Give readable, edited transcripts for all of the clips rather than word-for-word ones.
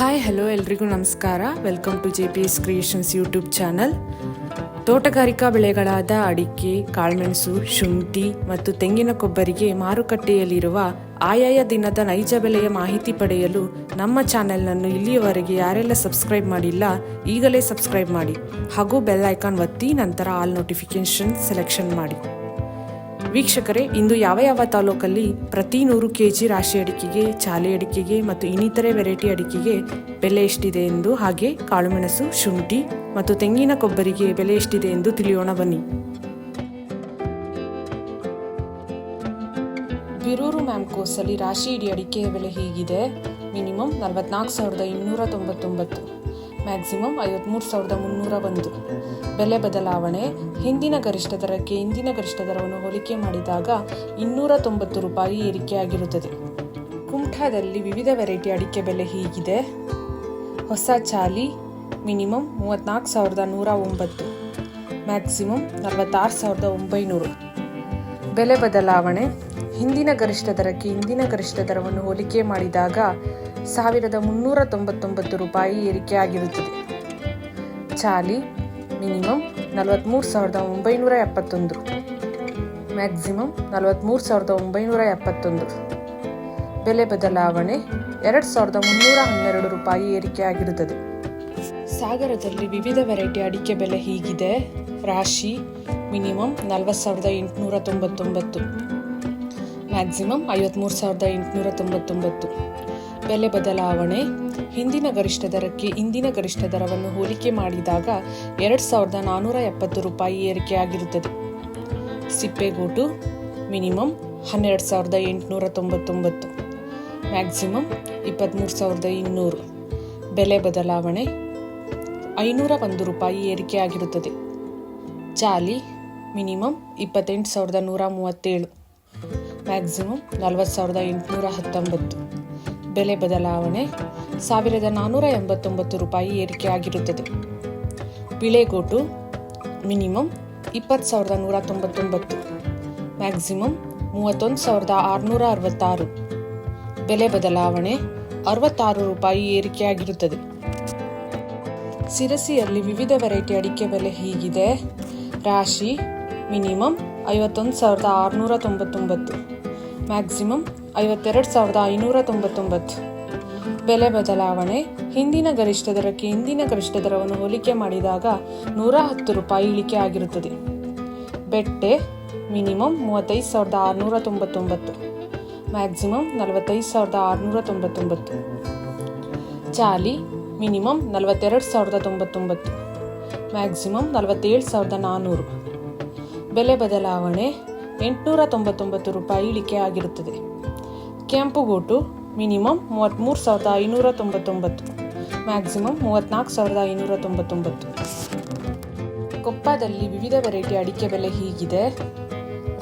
Hi hello ಎಲ್ರಿಗೂ ನಮಸ್ಕಾರ. Welcome to JPS Creations YouTube channel. ತೋಟಗಾರಿಕಾ ಬೆಳೆಗಳಾದ ಅಡಿಕೆ, ಕಾಳುಮೆಣಸು, ಶುಂಠಿ ಮತ್ತು ತೆಂಗಿನ ಕೊಬ್ಬರಿಗೆ ಮಾರುಕಟ್ಟೆಯಲ್ಲಿರುವ ಆಯಾಯ ದಿನದ ನೈಜ ಬೆಲೆಯ ಮಾಹಿತಿ ಪಡೆಯಲು ನಮ್ಮ ಚಾನೆಲ್ನನ್ನು ಇಲ್ಲಿಯವರೆಗೆ ಯಾರೆಲ್ಲ ಸಬ್ಸ್ಕ್ರೈಬ್ ಮಾಡಿಲ್ಲ ಈಗಲೇ ಸಬ್ಸ್ಕ್ರೈಬ್ ಮಾಡಿ ಹಾಗೂ ಬೆಲ್ ಐಕಾನ್ ಒತ್ತಿ ನಂತರ ಆಲ್ ನೋಟಿಫಿಕೇಶನ್ ಸೆಲೆಕ್ಷನ್ ಮಾಡಿ. ವೀಕ್ಷಕರೇ, ಇಂದು ಯಾವ ತಾಲೂಕಲ್ಲಿ ಪ್ರತಿ 100 kg ರಾಶಿ ಅಡಿಕೆಗೆ, ಚಾಲೆ ಅಡಿಕೆಗೆ ಮತ್ತು ಇನ್ನಿತರೆ ವೆರೈಟಿ ಅಡಿಕೆಗೆ ಬೆಲೆ ಎಷ್ಟಿದೆ ಎಂದು, ಹಾಗೆ ಕಾಳುಮೆಣಸು, ಶುಂಠಿ ಮತ್ತು ತೆಂಗಿನ ಕೊಬ್ಬರಿಗೆ ಬೆಲೆ ಎಷ್ಟಿದೆ ಎಂದು ತಿಳಿಯೋಣ ಬನ್ನಿ. ಬೀರೂರು ಮ್ಯಾಮ್ಕೋಸಲ್ಲಿ ರಾಶಿ ಇಡಿ ಅಡಿಕೆಯ ಬೆಲೆ ಹೀಗಿದೆ. Minimum 44,299, maximum 53,301. ಬೆಲೆ ಬದಲಾವಣೆ: ಹಿಂದಿನ ಗರಿಷ್ಠ ದರಕ್ಕೆ ಇಂದಿನ ಗರಿಷ್ಠ ದರವನ್ನು ಹೋಲಿಕೆ ಮಾಡಿದಾಗ 290 ರೂಪಾಯಿ ಏರಿಕೆಯಾಗಿರುತ್ತದೆ. ಕುಮಟಾದಲ್ಲಿ ವಿವಿಧ ವೆರೈಟಿ ಅಡಿಕೆ ಬೆಲೆ ಹೀಗಿದೆ. ಹೊಸ ಚಾಲಿ ಮಿನಿಮಮ್ 34,109, ಮ್ಯಾಕ್ಸಿಮಮ್ 46,900. ಬೆಲೆ ಬದಲಾವಣೆ: ಹಿಂದಿನ ಗರಿಷ್ಠ ದರಕ್ಕೆ ಇಂದಿನ ಗರಿಷ್ಠ ದರವನ್ನು ಹೋಲಿಕೆ ಮಾಡಿದಾಗ 1,399 ರೂಪಾಯಿ ಏರಿಕೆಯಾಗಿರುತ್ತದೆ. ಚಾಲಿ ಮಿನಿಮಮ್ 43,971, ಮ್ಯಾಕ್ಸಿಮಮ್ 43,971. ಬೆಲೆ ಬದಲಾವಣೆ: 2,312 ರೂಪಾಯಿ ಏರಿಕೆಯಾಗಿರುತ್ತದೆ. ಸಾಗರದಲ್ಲಿ ವಿವಿಧ ವೆರೈಟಿ ಅಡಿಕೆ ಬೆಲೆ ಹೀಗಿದೆ. ರಾಶಿ ಮಿನಿಮಮ್ 40,899, ಮ್ಯಾಕ್ಸಿಮಮ್ 53,899. ಬೆಲೆ ಬದಲಾವಣೆ: ಹಿಂದಿನ ಗರಿಷ್ಠ ದರಕ್ಕೆ ಇಂದಿನ ಗರಿಷ್ಠ ದರವನ್ನು ಹೋಲಿಕೆ ಮಾಡಿದಾಗ 2,470 ರೂಪಾಯಿ ಏರಿಕೆಯಾಗಿರುತ್ತದೆ. ಸಿಪ್ಪೆಗೋಟು ಮಿನಿಮಮ್ 12,899, ಮ್ಯಾಕ್ಸಿಮಮ್ 23,200. ಬೆಲೆ ಬದಲಾವಣೆ: 501 ರೂಪಾಯಿ ಏರಿಕೆಯಾಗಿರುತ್ತದೆ. ಚಾಲಿ ಮಿನಿಮಮ್ 28,137, ಮ್ಯಾಕ್ಸಿಮಮ್ 40,819. ಬೆಲೆ ಬದಲಾವಣೆ: 1,489 ರೂಪಾಯಿ ಏರಿಕೆಯಾಗಿರುತ್ತದೆ. ಬಿಳೆಗೋಟು ಮಿನಿಮಮ್ 20,199, ಮ್ಯಾಕ್ಸಿಮಮ್ 31,666. ಬೆಲೆ ಬದಲಾವಣೆ: 66 ರೂಪಾಯಿ ಏರಿಕೆಯಾಗಿರುತ್ತದೆ. ಸಿರಸಿಯಲ್ಲಿ ವಿವಿಧ ವೆರೈಟಿ ಅಡಿಕೆ ಬೆಲೆ ಹೀಗಿದೆ. ರಾಶಿ ಮಿನಿಮಮ್ 51,699, ಮ್ಯಾಕ್ಸಿಮಮ್ 52,599. ಬೆಲೆ ಬದಲಾವಣೆ: ಹಿಂದಿನ ಗರಿಷ್ಠ ದರಕ್ಕೆ ಇಂದಿನ ಗರಿಷ್ಠ ದರವನ್ನು ಹೋಲಿಕೆ ಮಾಡಿದಾಗ 110 ರೂಪಾಯಿ ಇಳಿಕೆ ಆಗಿರುತ್ತದೆ. ಬೆಟ್ಟೆ ಮಿನಿಮಮ್ 35,699, ಮ್ಯಾಕ್ಸಿಮಮ್ 45,699. ಚಾಲಿ ಮಿನಿಮಮ್ 42,099, ಮ್ಯಾಕ್ಸಿಮಮ್ 47,400. ಬೆಲೆ ಬದಲಾವಣೆ: 899 ರೂಪಾಯಿ ಇಳಿಕೆ ಆಗಿರುತ್ತದೆ. ಕೆಂಪುಗೋಟು ಮಿನಿಮಮ್ 33,599, ಮ್ಯಾಕ್ಸಿಮಮ್ 34,599. ಕೊಪ್ಪದಲ್ಲಿ ವಿವಿಧ ವೆರೈಟಿ ಅಡಿಕೆ ಬೆಲೆ ಹೀಗಿದೆ.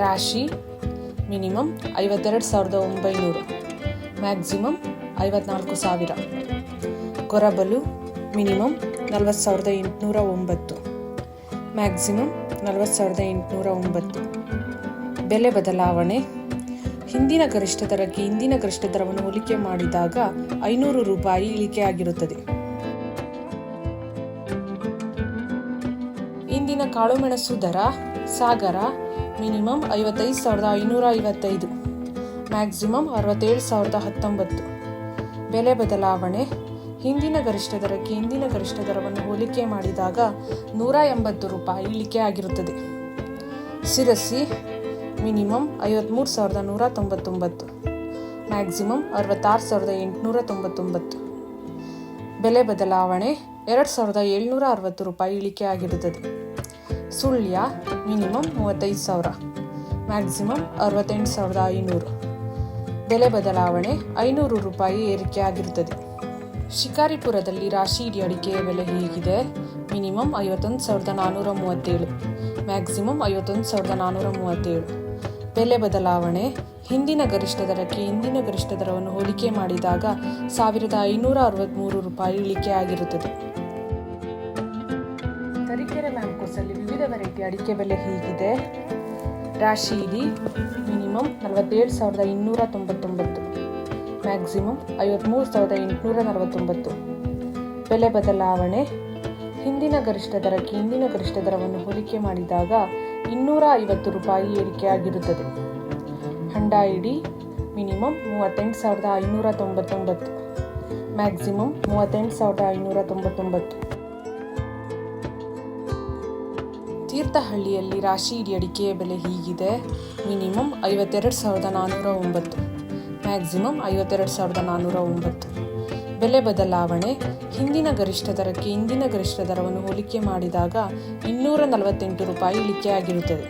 ರಾಶಿ ಮಿನಿಮಮ್ 52,900, ಮ್ಯಾಕ್ಸಿಮಮ್ 54,000. ಕೊರಬಲು ಮಿನಿಮಮ್ 40,809, ಮ್ಯಾಕ್ಸಿಮಮ್ 40,809. ಬೆಲೆ ಬದಲಾವಣೆ: ಹಿಂದಿನ ಗರಿಷ್ಠ ದರಕ್ಕೆ ಇಂದಿನ ಗರಿಷ್ಠ ದರವನ್ನು ಹೋಲಿಕೆ ಮಾಡಿದಾಗ 500 ರೂಪಾಯಿ ಇಳಿಕೆಯಾಗಿರುತ್ತದೆ. ಇಂದಿನ ಕಾಳುಮೆಣಸು ದರ: ಸಾಗರ ಮಿನಿಮಮ್ 55,555, ಮ್ಯಾಕ್ಸಿಮಮ್ 67,019. ಬೆಲೆ ಬದಲಾವಣೆ: ಹಿಂದಿನ ಗರಿಷ್ಠ ದರಕ್ಕೆ ಇಂದಿನ ಗರಿಷ್ಠ ದರವನ್ನು ಹೋಲಿಕೆ ಮಾಡಿದಾಗ 180 ರೂಪಾಯಿ ಇಳಿಕೆಯಾಗಿರುತ್ತದೆ. Sirsi minimum 53,199, maximum 66,899. ಬೆಲೆ ಬದಲಾವಣೆ: 2,760 ರೂಪಾಯಿ ಇಳಿಕೆಯಾಗಿರುತ್ತದೆ. Sullia minimum 35,000, maximum 68,500. ಬೆಲೆ ಬದಲಾವಣೆ: 500 ರೂಪಾಯಿ ಏರಿಕೆಯಾಗಿರುತ್ತದೆ. ಶಿಕಾರಿಪುರದಲ್ಲಿ ರಾಶಿ ಇಡಿ ಅಡಿಕೆಯ ಬೆಲೆ ಹೀಗಿದೆ. Minimum 51,437, maximum 51,437. ಬೆಲೆ ಬದಲಾವಣೆ: ಹಿಂದಿನ ಗರಿಷ್ಠ ದರಕ್ಕೆ ಇಂದಿನ ಗರಿಷ್ಠ ದರವನ್ನು ಹೋಲಿಕೆ ಮಾಡಿದಾಗ 1,563 ರೂಪಾಯಿ ಇಳಿಕೆಯಾಗಿರುತ್ತದೆ. ತರೀಕೆರೆ ಮ್ಯಾಮ್ಕೋಸಲ್ಲಿ ವಿವಿಧ ವೆರೈಟಿ ಅಡಿಕೆ ಬೆಲೆ ಹೀಗಿದೆ. ರಾಶಿ ಇಡಿ ಮಿನಿಮಮ್ 47,299, ಮ್ಯಾಕ್ಸಿಮಮ್ 53,849. ಬೆಲೆ ಬದಲಾವಣೆ. ಹಿಂದಿನ ಗರಿಷ್ಠ ದರಕ್ಕೆ ಇಂದಿನ ಗರಿಷ್ಠ ದರವನ್ನು ಹೋಲಿಕೆ ಮಾಡಿದಾಗ 250 ರೂಪಾಯಿ ಏರಿಕೆಯಾಗಿರುತ್ತದೆ. ಹಂಡಾ ಇಡಿ ಮಿನಿಮಮ್ 38,599, ಮ್ಯಾಕ್ಸಿಮಮ್ 38,599. ತೀರ್ಥಹಳ್ಳಿಯಲ್ಲಿ ರಾಶಿ ಇಡಿ ಅಡಿಕೆಯ ಬೆಲೆ ಹೀಗಿದೆ: ಮಿನಿಮಮ್ 52,409, ಮ್ಯಾಕ್ಸಿಮಮ್ 52,409. ಬೆಲೆ ಬದಲಾವಣೆ. ಹಿಂದಿನ ಗರಿಷ್ಠ ದರಕ್ಕೆ ಇಂದಿನ ಗರಿಷ್ಠ ದರವನ್ನು ಹೋಲಿಕೆ ಮಾಡಿದಾಗ 248 ರೂಪಾಯಿ ಇಳಿಕೆಯಾಗಿರುತ್ತದೆ.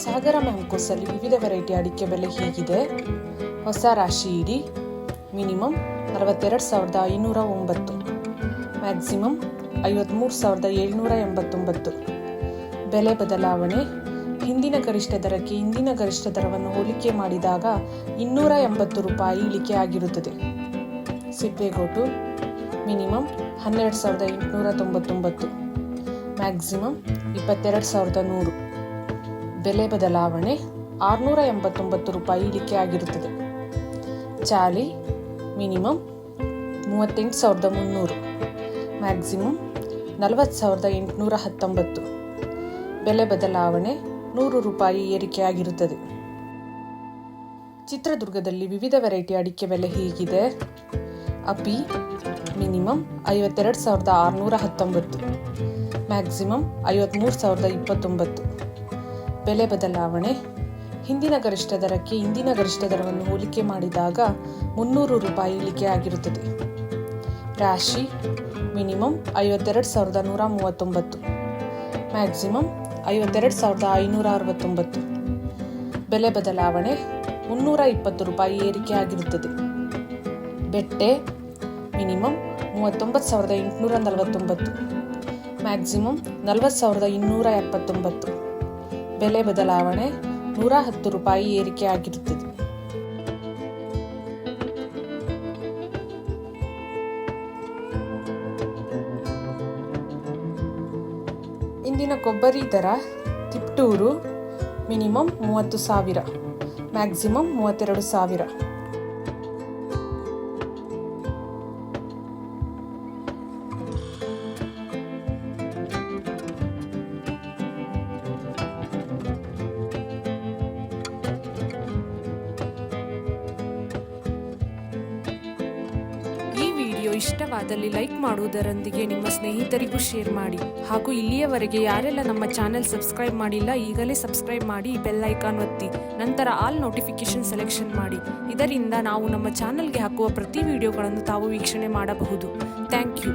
ಸಾಗರ ಮ್ಯಾಂಕೋಸಲ್ಲಿ ವಿವಿಧ ವೆರೈಟಿ ಅಡಿಕೆ ಬೆಲೆ ಹೀಗಿದೆ: ಹೊಸ ರಾಶಿ ಇಡಿ ಮಿನಿಮಮ್ 42,509, ಮ್ಯಾಕ್ಸಿಮಮ್ 53,789. ಬೆಲೆ ಬದಲಾವಣೆ. ಹಿಂದಿನ ಗರಿಷ್ಠ ದರಕ್ಕೆ ಇಂದಿನ ಗರಿಷ್ಠ ದರವನ್ನು ಹೋಲಿಕೆ ಮಾಡಿದಾಗ 280 ರೂಪಾಯಿ ಇಳಿಕೆಯಾಗಿರುತ್ತದೆ. ಸಿಪ್ಪೆಗೋಟು ಮಿನಿಮಮ್ 12,899, ಮ್ಯಾಕ್ಸಿಮಮ್ 22,100. ಬೆಲೆ ಬದಲಾವಣೆ. 689 ರೂಪಾಯಿ ಇಳಿಕೆಯಾಗಿರುತ್ತದೆ. ಚಾಲಿ ಮಿನಿಮಮ್ 38,300, ಮ್ಯಾಕ್ಸಿಮಮ್ 40,819. ಬೆಲೆ ಬದಲಾವಣೆ 100 ರೂಪಾಯಿ ಏರಿಕೆಯಾಗಿರುತ್ತದೆ. ಚಿತ್ರದುರ್ಗದಲ್ಲಿ ವಿವಿಧ ವೆರೈಟಿ ಅಡಿಕೆ ಬೆಲೆ ಹೀಗಿದೆ: ಅಪಿ ಮಿನಿಮಮ್ 52,619, ಮ್ಯಾಕ್ಸಿಮಮ್ 53,029. ಬೆಲೆ ಬದಲಾವಣೆ. ಹಿಂದಿನ ಗರಿಷ್ಠ ದರಕ್ಕೆ ಇಂದಿನ ಗರಿಷ್ಠ ದರವನ್ನು ಹೋಲಿಕೆ ಮಾಡಿದಾಗ 300 ರೂಪಾಯಿ ಇಳಿಕೆಯಾಗಿರುತ್ತದೆ. ರಾಶಿ ಮಿನಿಮಮ್ 52,139, ಮ್ಯಾಕ್ಸಿಮಮ್ 52,569. ಬೆಲೆ ಬದಲಾವಣೆ 320 ರೂಪಾಯಿ ಏರಿಕೆಯಾಗಿರುತ್ತದೆ. ಬೆಟ್ಟೆ ಮಿನಿಮಮ್ 39,849, ಮ್ಯಾಕ್ಸಿಮಮ್ 40,279. ಬೆಲೆ ಬದಲಾವಣೆ 110 ರೂಪಾಯಿ ಏರಿಕೆಯಾಗಿರುತ್ತದೆ. ಇಂದಿನ ಕೊಬ್ಬರಿ ದರ: ತಿಪ್ಟೂರು ಮಿನಿಮಮ್ 30,000, ಮ್ಯಾಕ್ಸಿಮಮ್ 32,000. ಇಷ್ಟವಾದಲ್ಲಿ ಲೈಕ್ ಮಾಡುವುದರೊಂದಿಗೆ ನಿಮ್ಮ ಸ್ನೇಹಿತರಿಗೂ ಶೇರ್ ಮಾಡಿ. ಹಾಗೂ ಇಲ್ಲಿಯವರೆಗೆ ಯಾರೆಲ್ಲ ನಮ್ಮ ಚಾನೆಲ್ ಸಬ್ಸ್ಕ್ರೈಬ್ ಮಾಡಿಲ್ಲ, ಈಗಲೇ ಸಬ್ಸ್ಕ್ರೈಬ್ ಮಾಡಿ, ಬೆಲ್ ಐಕಾನ್ ಒತ್ತಿ, ನಂತರ ಆಲ್ ನೋಟಿಫಿಕೇಶನ್ ಸೆಲೆಕ್ಷನ್ ಮಾಡಿ. ಇದರಿಂದ ನಾವು ನಮ್ಮ ಚಾನೆಲ್ಗೆ ಹಾಕುವ ಪ್ರತಿ ವಿಡಿಯೋಗಳನ್ನು ತಾವು ವೀಕ್ಷಣೆ ಮಾಡಬಹುದು. Thank you.